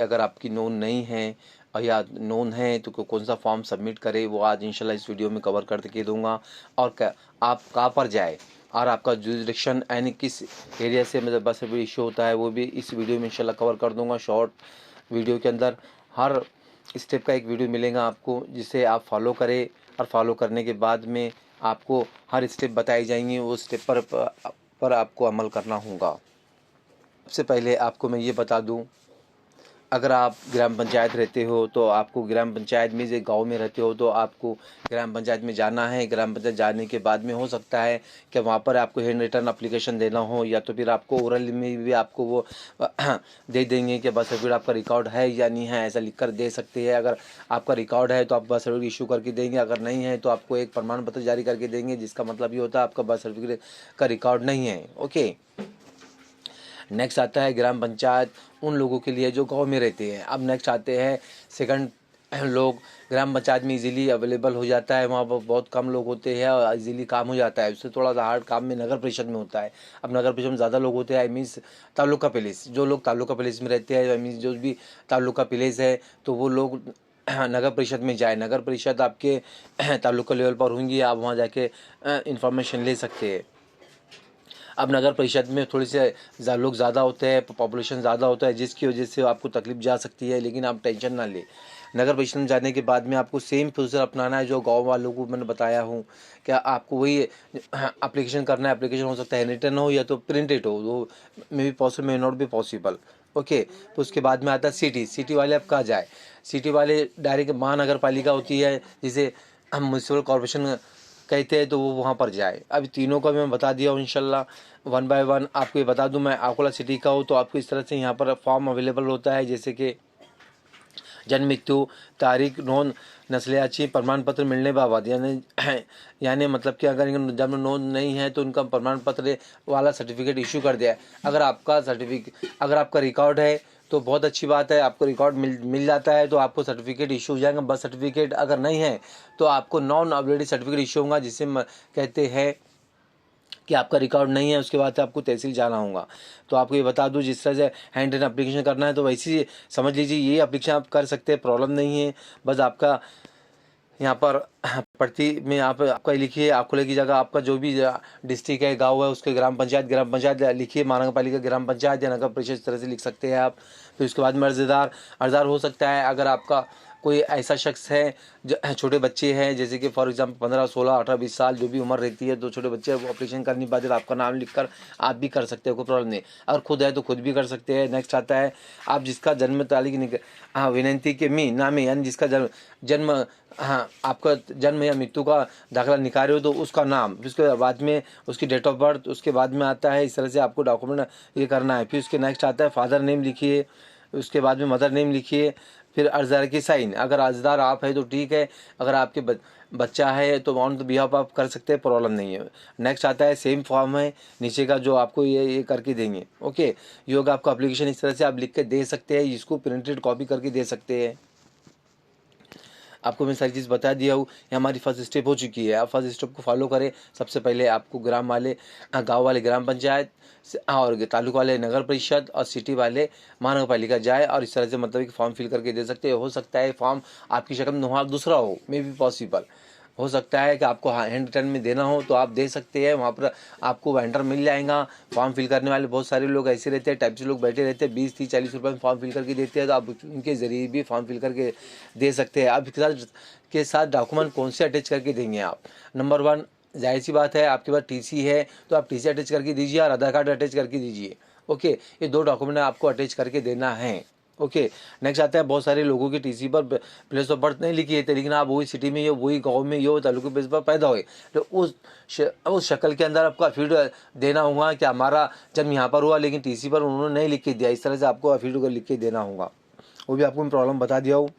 अगर आपकी नोन नहीं है और या नोन है तो कौन सा फॉर्म सबमिट करे, वो आज इंशाल्लाह इस वीडियो में कवर करके दूंगा। और आप कहाँ पर जाए और आपका जुरिडिक्शन यानी किस एरिया से मतलब बस सर्टिफिकेट इशू होता है, वो भी इस वीडियो में इंशाल्लाह कवर कर दूंगा। शॉर्ट वीडियो के अंदर हर स्टेप का एक वीडियो मिलेगा आपको, जिसे आप फॉलो करें और फॉलो करने के बाद में आपको हर स्टेप बताई जाएंगी, वो स्टेप पर आपको अमल करना होगा। सबसे पहले आपको मैं ये बता दूं, अगर आप ग्राम पंचायत रहते हो तो आपको ग्राम पंचायत में, जो गांव में रहते हो तो आपको ग्राम पंचायत में जाना है। ग्राम पंचायत जाने के बाद में हो सकता है कि वहाँ पर आपको हैंड रिटन एप्लीकेशन देना हो, या तो फिर आपको ओरल में भी आपको वो दे देंगे कि बस सर्टिफिकेट आपका रिकॉर्ड है या नहीं है, ऐसा लिख कर दे सकते हैं। अगर आपका रिकॉर्ड है तो आप बर्थ सर्टिफिकेट इशू करके देंगे, अगर नहीं है तो आपको एक प्रमाण पत्र जारी करके देंगे, जिसका मतलब ये होता है आपका बर्थ सर्टिफिकेट का रिकॉर्ड नहीं है। ओके, नेक्स्ट आता है ग्राम पंचायत उन लोगों के लिए जो गांव में रहते हैं। अब नेक्स्ट आते हैं सेकंड लोग। ग्राम पंचायत में इजीली अवेलेबल हो जाता है, वहाँ पर बहुत कम लोग होते हैं और इजीली काम हो जाता है। उससे थोड़ा सा हार्ड काम में नगर परिषद में होता है। अब नगर परिषद में ज़्यादा लोग होते हैं, आई मीन्स तालुका प्लेस, जो लोग तालुका प्लेस में रहते हैं, आई मीन्स जो भी तालुका प्लेस है तो वो लोग नगर परिषद में जाए। नगर परिषद आपके तालुका लेवल पर होंगी, आप वहाँ जाके इंफॉर्मेशन ले सकते हैं। अब नगर परिषद में थोड़ी से लोग ज़्यादा होते हैं, पॉपुलेशन ज़्यादा होता है, जिसकी वजह से आपको तकलीफ जा सकती है, लेकिन आप टेंशन ना ले। नगर परिषद में जाने के बाद में आपको सेम प्रोसीजर अपनाना है जो गांव वालों को मैंने बताया हूँ। क्या आपको वही एप्लीकेशन करना है। एप्लीकेशन हो सकता है रिटन हो या तो प्रिंटेड हो, वो may be possible, may not be possible. Okay, तो उसके बाद में आता है सिटी वाले। अब कहाँ जाए? सिटी वाले डायरेक्ट महानगर पालिका होती है, जिसे हम म्यूनसिपल कॉर्पोरेशन कहते हैं, तो वो वहाँ पर जाए। अभी तीनों का मैं बता दिया हूँ इंशाल्लाह वन बाय वन। आपको ये बता दूँ, मैं अकोला सिटी का हूँ, तो आपको इस तरह से यहाँ पर फॉर्म अवेलेबल होता है, जैसे कि जन्म मृत्यु तारीख, नोन, नस्लियाची प्रमाण पत्र मिलने बाबत, यानी मतलब कि अगर इनका जन्म नोन नहीं है तो उनका प्रमाण पत्र वाला सर्टिफिकेट इशू कर दिया है। अगर आपका रिकॉर्ड है तो बहुत अच्छी बात है, आपको रिकॉर्ड मिल जाता है तो आपको सर्टिफिकेट इशू हो जाएगा, बर्थ सर्टिफिकेट। अगर नहीं है तो आपको नॉन अवेलेबल सर्टिफिकेट इशू होगा, जिसे कहते हैं कि आपका रिकॉर्ड नहीं है। उसके बाद आपको तहसील जाना होगा। तो आपको ये बता दूं, जिस तरह से हैंड रिटन एप्लीकेशन करना है तो वैसे समझ लीजिए ये एप्लीकेशन आप कर सकते हैं, प्रॉब्लम नहीं है। बस आपका यहाँ पर प्रति में आप आपका लिखिए, अकोले की जगह आपका जो भी डिस्ट्रिक्ट है, गांव है, उसके ग्राम पंचायत लिखिए, महानगर पालिका ग्राम पंचायत या नगर परिषद, इस तरह से लिख सकते हैं आप। फिर उसके बाद में अर्जदार हो सकता है। अगर आपका कोई ऐसा शख्स है जो छोटे बच्चे हैं, जैसे कि फॉर एग्जांपल 15, 16, 18, 20 साल जो भी उम्र रहती है, तो छोटे बच्चे वो ऑपरेशन कर नहीं पाते, तो आपका नाम लिखकर आप भी कर सकते हो, कोई प्रॉब्लम नहीं। अगर खुद है तो खुद भी कर सकते हैं। नेक्स्ट आता है, आप जिसका जन्म तारीख विनंती के नामे, यानी जिसका जन्म आपका जन्म या मृत्यु का दाखिला निकाल रहे हो तो उसका नाम, फिर उसके बाद में उसकी डेट ऑफ बर्थ, उसके बाद में आता है। इस तरह से आपको डॉक्यूमेंट ये करना है। फिर उसके नेक्स्ट आता है फादर नेम लिखिए, उसके बाद में मदर नेम लिखिए, फिर अर्जदार की साइन। अगर अर्जदार आप है तो ठीक है, अगर आपके बच्चा है तो ऑन द बिहाफ आप कर सकते हैं, प्रॉब्लम नहीं है। नेक्स्ट आता है सेम फॉर्म है नीचे का जो आपको ये करके देंगे। ओके, ये होगा आपका एप्लीकेशन। इस तरह से आप लिख के दे सकते हैं, इसको प्रिंटेड कॉपी करके दे सकते हैं। आपको मैं सारी चीज़ बता दिया हूँ। ये हमारी फर्स्ट स्टेप हो चुकी है। आप फर्स्ट स्टेप को फॉलो करें। सबसे पहले आपको गांव वाले ग्राम पंचायत और तालुका वाले नगर परिषद और सिटी वाले महानगर पालिका जाए, और इस तरह से मतलब कि फॉर्म फिल करके दे सकते हैं। हो सकता है फॉर्म आपकी शक्ल में वहाँ दूसरा हो, मे बी पॉसिबल हो सकता है कि आपको हैंड रिटन में देना हो तो आप दे सकते हैं। वहाँ पर आपको वेंडर मिल जाएगा। फॉर्म फिल करने वाले बहुत सारे लोग ऐसे रहते हैं, टाइप से लोग बैठे रहते हैं, 20, 30, 40 रुपये में फॉर्म फिल करके देते हैं, तो आप उनके ज़रिए भी फॉर्म फिल करके दे सकते हैं। आप के साथ डॉक्यूमेंट कौन से अटैच करके देंगे आप? नंबर 1, जाहिर सी बात है, आपके पास टीसी है तो आप टीसी अटैच करके दीजिए और आधार कार्ड अटैच करके दीजिए। ओके, ये 2 डॉक्यूमेंट आपको अटैच करके देना है। ओके, नेक्स्ट आता है, बहुत सारे लोगों की टीसी पर प्लेस ऑफ बर्थ नहीं लिखी है, लेकिन आप वही सिटी में, वही गांव में, यो तालुके बेस पर पैदा हुए, तो उस शक्ल के अंदर आपको एफिडेविट देना होगा कि हमारा जन्म यहाँ पर हुआ, लेकिन टीसी पर उन्होंने नहीं लिख के दिया। इस तरह से आपको एफिडेविट लिख के देना होगा। वो भी आपको मैं प्रॉब्लम बता दिया हूँ।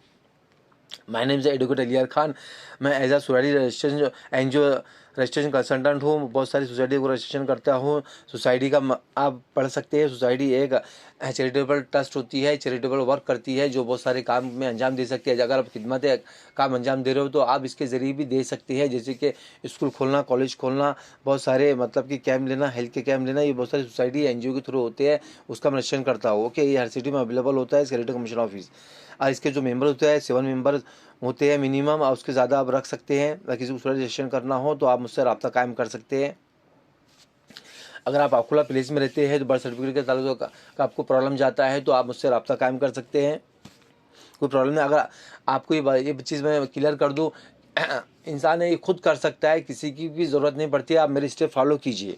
My name is advocate Aliyar Khan. मैं एज अ सुराड़ी रजिस्ट्रेशन एनजीओ रजिस्ट्रेशन कंसल्टेंट हूँ, बहुत सारी सोसाइटी को रजिस्ट्रेशन करता हूँ। सोसाइटी का आप पढ़ सकते हैं। सोसाइटी एक चैरिटेबल ट्रस्ट होती है, चैरिटेबल वर्क करती है जो बहुत सारे काम में अंजाम दे सकती है। अगर आप खिदमत काम अंजाम दे रहे हो तो आप इसके ज़रिए भी दे सकते हैं, जैसे कि स्कूल खोलना, कॉलेज खोलना, बहुत सारे मतलब कि कैंप लेना, हेल्थ के कैंप लेना, ये बहुत सारी सोसाइटी NGO के थ्रू होते हैं, उसका मैं रजिस्ट्रेशन करता हूँ। ओके, ये हर सिटी में अवेलेबल होता है चैरिटी कमीशन ऑफिस। और इसके जो मेंबर होते हैं 7 मेंबर होते हैं मिनिमम, और उसके ज़्यादा आप रख सकते हैं। अगर किसी को रजिस्ट्रेशन करना हो तो आप मुझसे रब्ता कायम कर सकते हैं। अगर आप अकोला प्लेस में रहते हैं तो बर्थ सर्टिफिकेट के ताल्लुक का आपको प्रॉब्लम जाता है तो आप मुझसे रब्ता कायम कर सकते हैं, कोई प्रॉब्लम नहीं। अगर आपको ये चीज़ मैं क्लियर कर दूँ, इंसान ये खुद कर सकता है, किसी की भी ज़रूरत नहीं पड़ती है। आप मेरे स्टेप फॉलो कीजिए।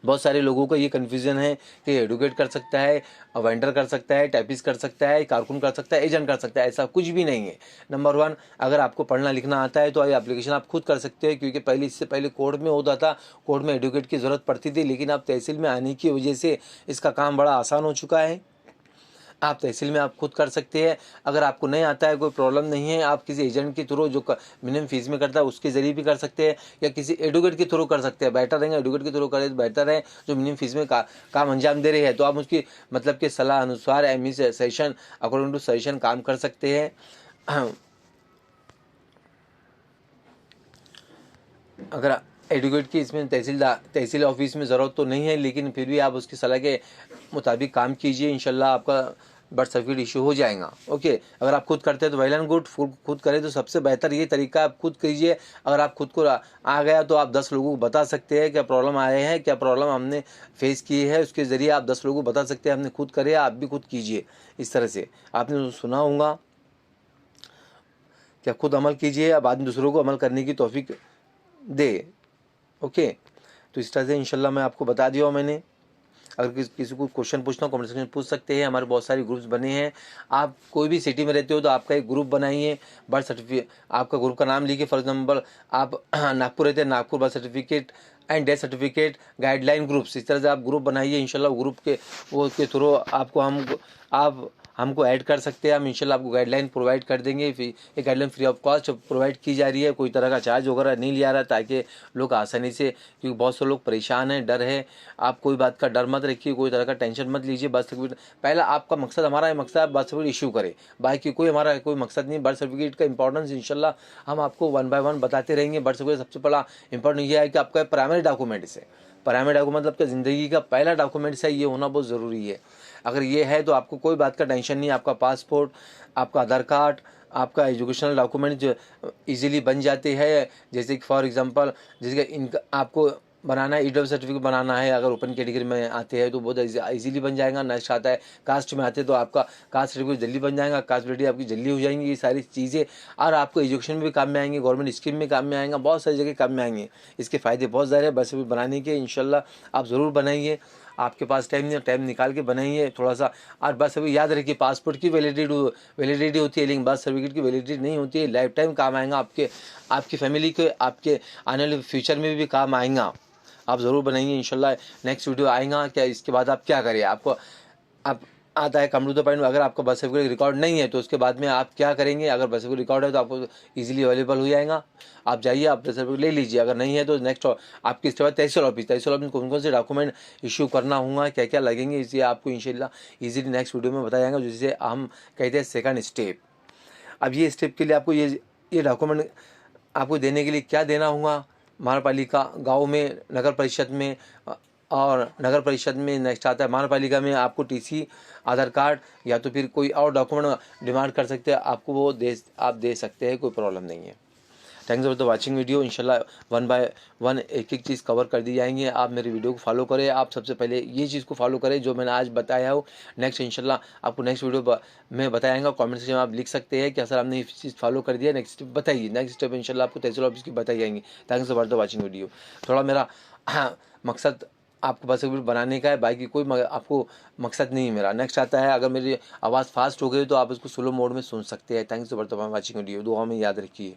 बहुत सारे लोगों को ये कन्फ्यूज़न है कि एडवोकेट कर सकता है, वेंडर कर सकता है, टाइपिस्ट कर सकता है, कारकुन कर सकता है, एजेंट कर सकता है। ऐसा कुछ भी नहीं है। नंबर 1, अगर आपको पढ़ना लिखना आता है तो ये एप्लीकेशन आप खुद कर सकते हैं, क्योंकि इससे पहले कोर्ट में होता था, कोर्ट में एडवोकेट की ज़रूरत पड़ती थी, लेकिन अब तहसील में आने की वजह से इसका काम बड़ा आसान हो चुका है। आप तहसील में आप खुद कर सकते हैं। अगर आपको नहीं आता है, कोई प्रॉब्लम नहीं है, आप किसी एजेंट के थ्रू जो मिनिमम फीस में करता है उसके ज़रिए भी कर सकते हैं, या किसी एडवोकेट के थ्रू कर सकते हैं। बेटर रहेंगे एडवोकेट के थ्रू करें तो बेटर है, जो मिनिमम फीस में काम अंजाम दे रहे हैं। तो आप उसकी मतलब के सलाह अनुसार ME session according to suggestion काम कर सकते हैं। अगर एडवोकेट की इसमें तहसील ऑफिस में ज़रूरत तो नहीं है, लेकिन फिर भी आप उसकी सलाह के मुताबिक काम कीजिए, इंशाल्लाह आपका बर्थ सर्टिफिकेट इशू हो जाएगा। ओके, अगर आप खुद करते हैं तो वेल एंड गुड, खुद करें तो सबसे बेहतर ये तरीका आप खुद कीजिए। अगर आप खुद को आ गया तो आप 10 लोगों को बता सकते हैं क्या प्रॉब्लम आए हैं, क्या प्रॉब्लम हमने फेस की है, उसके ज़रिए आप 10 लोगों को बता सकते हैं हमने खुद करे, आप भी खुद कीजिए। इस तरह से आपने सुना होगा क्या, खुद अमल कीजिए, अब आदमी दूसरों को अमल करने की तौफीक दे। ओके, तो इस तरह से इंशाल्लाह मैं आपको बता दिया हूँ मैंने। अगर किसी को क्वेश्चन पूछना हो कमेंट सेक्शन में पूछ सकते हैं। हमारे बहुत सारे ग्रुप्स बने हैं। आप कोई भी सिटी में रहते हो तो आपका एक ग्रुप बनाइए, बर्थ सर्टिफिकेट आपका ग्रुप का नाम लिखिए। फॉर एग्जांपल आप नागपुर रहते हैं, Nagpur birth certificate and death certificate guideline groups, इस तरह से आप ग्रुप बनाइए। इंशाल्लाह ग्रुप के थ्रू आपको आप हमको ऐड कर सकते हैं। हम इंशाल्लाह आपको गाइडलाइन प्रोवाइड कर देंगे। ये guideline free of cost provide की जा रही है, कोई तरह का चार्ज वगैरह नहीं लिया रहा, ताकि लोग आसानी से, क्योंकि बहुत से लोग परेशान हैं, डर है। आप कोई बात का डर मत रखिए, कोई तरह का टेंशन मत लीजिए। बर्थ सर्टिफिकेट पहला आपका मकसद, हमारा ये मकसद बर्थ सर्टिफिकेट इशू करे, बाकी कोई हमारा कोई मकसद नहीं। बर्थ सर्टिफिकेट का इंपॉर्टेंस इंशाल्लाह हम आपको 1 बाय 1 बताते रहेंगे। बर्थ सर्टिफिकेट सबसे बड़ा इंपॉर्टेंट ये है कि आपका प्राइमरी डॉक्यूमेंट्स है। प्राइमरी डॉक्यूमेंट मतलब ज़िंदगी का पहला डॉक्यूमेंट्स है, ये होना बहुत ज़रूरी है। अगर ये है तो आपको कोई बात का टेंशन नहीं। आपका पासपोर्ट, आपका आधार कार्ड, आपका एजुकेशनल डॉक्यूमेंट जो ईजिली बन जाते हैं। जैसे कि फॉर एग्जांपल, जैसे कि इनका आपको बनाना है, EW सर्टिफिकेट बनाना है, अगर ओपन कैटेगरी में आते हैं तो बहुत इजीली बन जाएगा। नेक्स्ट आता है कास्ट में आते हैं तो आपका कास्ट सर्टिफिकेट जल्दी बन जाएगा, कास्ट वैलिडिटी आपकी जल्दी हो जाएंगी। ये सारी चीज़ें और आपको एजुकेशन में भी काम में आएंगे, गवर्नमेंट स्कीम में काम में आएगा, बहुत सारी जगह काम में आएंगे। इसके फ़ायदे बहुत ज़्यादा है बर्थ सर्टिफिकेट बनाने के। इंशाल्लाह आप ज़रूर बनाइए, आपके पास टाइम निकाल के बनाइए थोड़ा सा। और बस अभी याद रखिए, पासपोर्ट की वैलिडिटी होती है, लेकिन बर्थ सर्टिफिकेट की वैलिडिटी नहीं होती है। लाइफ टाइम काम आएगा, आपकी फैमिली के, आपके आने वाले फ्यूचर में भी काम आएगा। आप ज़रूर बनाइए इंशाल्लाह। नेक्स्ट वीडियो आएगा क्या, इसके बाद आप क्या करिए, आपको आप आता है कम टू द पॉइंट। अगर आपका बर्थ सर्टिफिकेट रिकॉर्ड नहीं है तो उसके बाद में आप क्या करेंगे। अगर बर्थ सर्टिफिकेट रिकॉर्ड है तो आपको इजीली अवेलेबल हो जाएगा, आप जाइए, आप बर्थ सर्टिफिकेट ले लीजिए। अगर नहीं है तो नेक्स्ट आपकी इसके बाद तहसील ऑफिस में कौन कौन से डॉक्यूमेंट इशू करना होगा, क्या क्या लगेंगे, इसे आपको इंशाल्लाह इजीली नेक्स्ट वीडियो में बताया जाएगा, जिसे हम कहते हैं सेकंड स्टेप। अब ये स्टेप के लिए आपको ये डॉक्यूमेंट आपको देने के लिए क्या देना होगा, महानगरपालिका, गाँव में, नगर परिषद में, और नगर परिषद में नेक्स्ट आता है महानगरपालिका में आपको TC, आधार कार्ड, या तो फिर कोई और डॉक्यूमेंट डिमांड कर सकते हैं, आपको वो आप दे सकते हैं, कोई प्रॉब्लम नहीं है। Thanks for the watching video. इंशाल्लाह 1 बाय 1 एक एक चीज़ कवर कर दी जाएंगे। आप मेरी वीडियो को फॉलो करें। आप सबसे पहले ये चीज़ को फॉलो करें जो मैंने आज बताया हो। नेक्स्ट इंशाल्लाह आपको नेक्स्ट वीडियो में बताएंगा। कमेंट सेक्शन में आप लिख सकते हैं कि सर आपने ये चीज़ फॉलो कर दिया, नेक्स्ट स्टेप बताइए। नेक्स्ट स्टेप इंशाल्लाह आपको तहसील ऑफिस की बताई जाएंगी। Thanks for the watching video. थोड़ा मेरा मकसद आपको बस बनाने का है, बाकी कोई आपको मकसद नहीं है मेरा। नेक्स्ट आता है, अगर मेरी आवाज़ फास्ट हो गई तो आप उसको स्लो मोड में सुन सकते हैं। Thanks for the watching video. दुआ में याद रखिए।